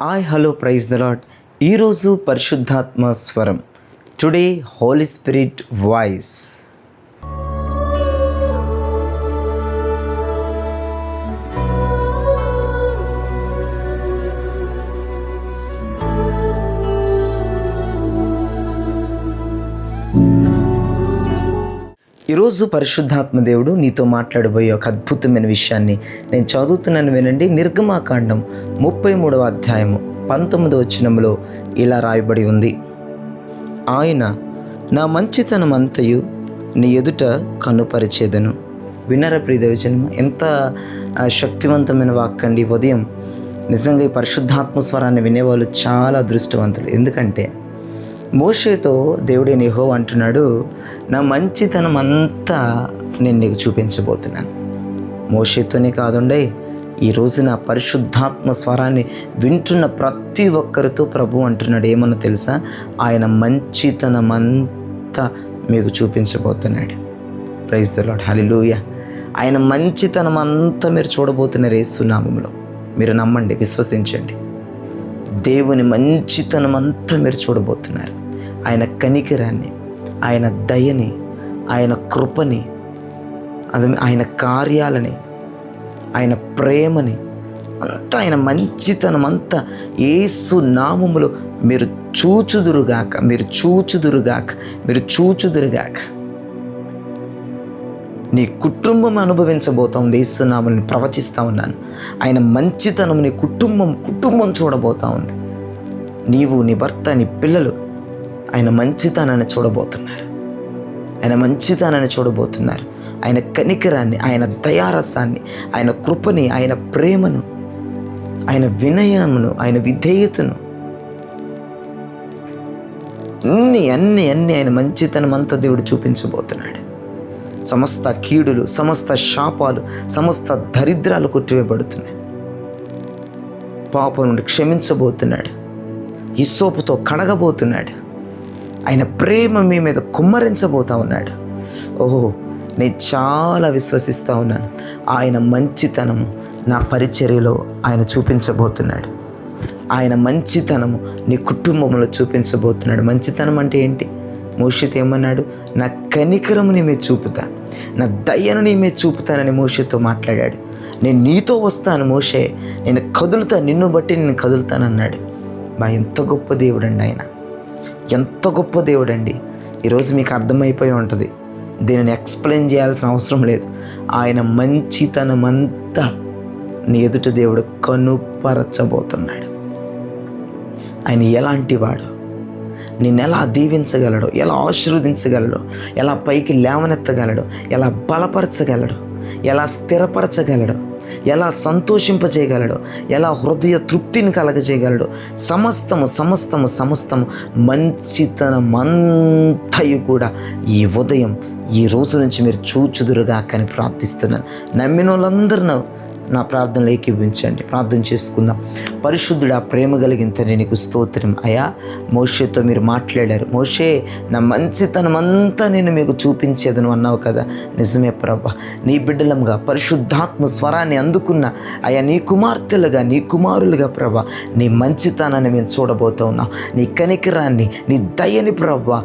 Hello praise the lord. ఈరోజు పరిశుద్ధాత్మ స్వరం. Today holy spirit voice. ఈరోజు పరిశుద్ధాత్మ దేవుడు నీతో మాట్లాడబోయే ఒక అద్భుతమైన విషయాన్ని నేను చదువుతున్నాను, వినండి. నిర్గమాకాండం 33వ అధ్యాయము 19వ వచనంలో ఇలా రాయబడి ఉంది. ఆయన నా మంచితనం అంతయు నీ ఎదుట కనుపరిచేదను. వినర ప్రియదవచనం, ఎంత శక్తివంతమైన వాక్కండి. ఉదయం నిజంగా ఈ పరిశుద్ధాత్మ స్వరాన్ని వినేవాళ్ళు చాలా అదృష్టవంతులు. ఎందుకంటే మోషేతో దేవుడైన యెహోవా అంటున్నాడు, నా మంచితనం అంతా నేను నీకు చూపించబోతున్నాను. మోషేతోనే కాదుండే, ఈరోజు నా పరిశుద్ధాత్మ స్వరాన్ని వింటున్న ప్రతి ఒక్కరితో ప్రభు అంటున్నాడు ఏమన్నా తెలుసా? ఆయన మంచితనం అంతా మీకు చూపించబోతున్నాడు. ప్రైజ్ ది లార్డ్, హల్లెలూయా. ఆయన మంచితనం అంతా మీరు చూడబోతున్నారు యేసు నామములో. మీరు నమ్మండి, విశ్వసించండి. దేవుని మంచితనం అంతా మీరు చూడబోతున్నారు. ఆయన కనికరాన్ని, ఆయన దయని, ఆయన కృపని, ఆయన కార్యాలని, ఆయన ప్రేమని అంతా, ఆయన మంచితనం అంతా యేసు నామములో మీరు చూచుదురుగాక. నీ కుటుంబం అనుభవించబోతా ఉంది. యేసు నామముని ప్రవచిస్తూ ఉన్నాను. ఆయన మంచితనం నీ కుటుంబం చూడబోతా ఉంది. నీవు, నీ భర్త, నీ పిల్లలు ఆయన మంచితనాన్ని చూడబోతున్నారు. ఆయన కనికరాన్ని, ఆయన దయారసాన్ని, ఆయన కృపని, ఆయన ప్రేమను, ఆయన వినయమును, ఆయన విధేయతను, అన్ని ఆయన మంచితనం అంతా దేవుడు చూపించబోతున్నాడు. సమస్త కీడులు, సమస్త శాపాలు, సమస్త దరిద్రాలు కొట్టివేయబడుతున్నాయి. పాపం నుండి క్షమించబోతున్నాడు. హిస్సోపుతో కడగబోతున్నాడు. ఆయన ప్రేమ మీ మీద కుమ్మరించబోతా ఉన్నాడు. ఓహో, నేను చాలా విశ్వసిస్తూ ఉన్నాను. ఆయన మంచితనము నా పరిచర్యలో ఆయన చూపించబోతున్నాడు. ఆయన మంచితనము నీ కుటుంబంలో చూపించబోతున్నాడు. మంచితనం అంటే ఏంటి? మోషేతో ఏమన్నాడు? నా కనికరము నీ మీద చూపుతాను, నా దయను నీ మీద చూపుతానని మోషేతో మాట్లాడాడు. నేను నీతో వస్తాను మోషే, నేను కదులుతాను, నిన్ను బట్టి నేను కదులుతానన్నాడు. ఎంత గొప్ప దేవుడు అండి ఆయన, ఎంత గొప్ప దేవుడు అండి. ఈరోజు మీకు అర్థమైపోయి ఉంటుంది. దీనిని ఎక్స్ప్లెయిన్ చేయాల్సిన అవసరం లేదు. ఆయన మంచితనం అంతా నీ ఎదుట దేవుడు కనుపరచబోతున్నాడు. ఆయన ఎలాంటి వాడు, నిన్ను ఎలా దీవించగలడు, ఎలా ఆశీర్వదించగలడు, ఎలా పైకి లేవనెత్తగలడు, ఎలా బలపరచగలడు, ఎలా స్థిరపరచగలడు, ఎలా సంతోషింపజేయగలడు, ఎలా హృదయ తృప్తిని కలగజేయగలడు. సమస్తము మంచితనమంతయు కూడా ఈ ఉదయం, ఈ రోజు నుంచి మీరు చూచుదురుగాక అని ప్రార్థిస్తున్నాను. నమ్మిన వాళ్ళందరూ నా ప్రార్థనలు ఏకీభవించండి. ప్రార్థన చేసుకుందాం. పరిశుద్ధుడా, ప్రేమ కలిగిన తండ్రి, నీకు స్తోత్రం. అయ్యా, మోషేతో మీరు మాట్లాడారు. మోషే, నా మంచితనం అంతా నేను మీకు చూపించేదను అన్నావు కదా. నిజమే ప్రభా. నీ బిడ్డలంగా పరిశుద్ధాత్మ స్వరాన్ని అందుకున్న అయ్యా నీ కుమార్తెలుగా, నీ కుమారులుగా ప్రభా, నీ మంచితనాన్ని మేము చూడబోతూ ఉన్నాం. నీ కనికరాన్ని, నీ దయని ప్రభా,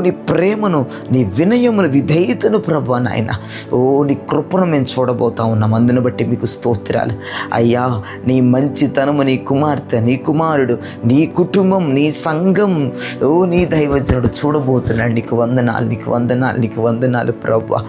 నీ ప్రేమను, నీ వినయమును, విధేయతను ప్రభా నాయన, నీ కృపను మేము చూడబోతా ఉన్నాం. అందును బట్టి మీకు స్తోత్రాలు అయ్యా. నీ మంచితనము, నీ కుమార్తె, నీ కుమారుడు, నీ కుటుంబం, నీ సంఘం, నీ దైవజనుడు చూడబోతున్నాడు. నీకు వందనాలు ప్రభువా.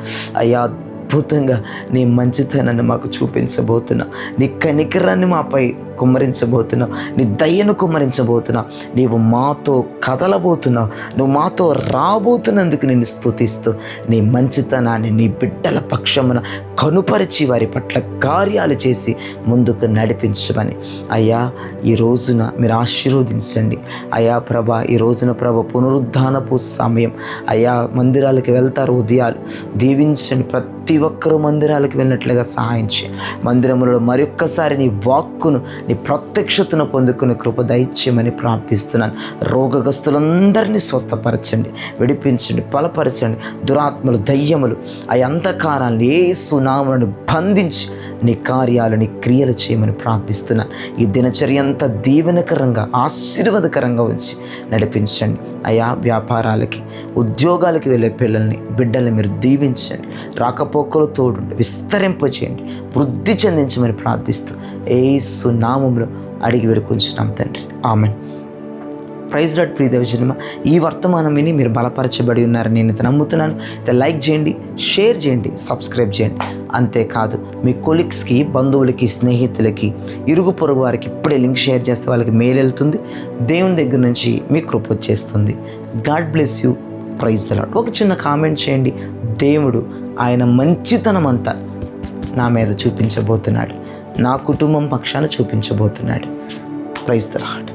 అయ్యా, అద్భుతంగా నీ మంచితనాన్ని మాకు చూపించబోతున్నావు. నీ కనికరాన్ని మాపై కుమ్మరించబోతున్నావు. నీ దయను కుమ్మరించబోతున్నావు. నీవు మాతో కదలబోతున్నావు. నువ్వు మాతో రాబోతున్నందుకు నేను స్తుతిస్తూ, నీ మంచితనాన్ని నీ బిడ్డల పక్షమున కనుపరిచి వారి పట్ల కార్యాలు చేసి ముందుకు నడిపించమని అయ్యా ఈ రోజున మీరు ఆశీర్వదించండి. అయ్యా ప్రభా, ఈ రోజున ప్రభా పునరుద్ధానపు సమయం. అయ్యా, మందిరాలకు వెళ్తారు ఉదయాలు, దీవించండి. ప్రతి ఒక్కరూ మందిరాలకు వెళ్ళినట్లుగా సహాయం చేయి. మందిరములలో మరొక్కసారి నీ వాక్కును, నీ ప్రత్యక్షతను పొందుకునే కృప దయచేయమని ప్రార్థిస్తున్నాను. రోగగ్రస్తులందరినీ స్వస్థపరచండి, విడిపించండి, బలపరచండి. దురాత్మలు, దయ్యములు, ఆ అంధకారాన్ని యేసు నామమున బంధించి నీ కార్యాలు, నీ క్రియలు చేయమని ప్రార్థిస్తున్నాను. ఈ దినచర్య అంతా దీవెనకరంగా, ఆశీర్వాదకరంగా ఉంచి నడిపించండి అయ్యా. వ్యాపారాలకి, ఉద్యోగాలకి వెళ్ళే బిడ్డల్ని మీరు దీవించండి. రాకపోకలు తోడుండి విస్తరింపచేయండి, వృద్ధి చెందించమని ప్రార్థిస్తూ యేసు నామములో అడిగి వేడుకొంచున్నాం తండ్రి, ఆమేన్. Praise lord. ప్రియ దైవజనమా, ఈ వర్తమానం విని మీరు బలపరచబడి ఉన్నారని నేను నమ్ముతున్నాను. లైక్ చేయండి, షేర్ చేయండి, సబ్స్క్రైబ్ చేయండి. అంతేకాదు మీ కొలీగ్స్కి, బంధువులకి, స్నేహితులకి, ఇరుగు పొరుగు వారికి ఇప్పుడే లింక్ షేర్ చేస్తే వాళ్ళకి మెయిల్ వెళ్తుంది. దేవుని దగ్గర నుంచి మీ కృప వచ్చేస్తుంది. God bless you. Praise the lord. ఒక చిన్న కామెంట్ చేయండి. దేవుడు ఆయన మంచితనం అంతా నా మీద చూపించబోతున్నాడు, నా కుటుంబం పక్షాన చూపించబోతున్నాడు. Praise the lord.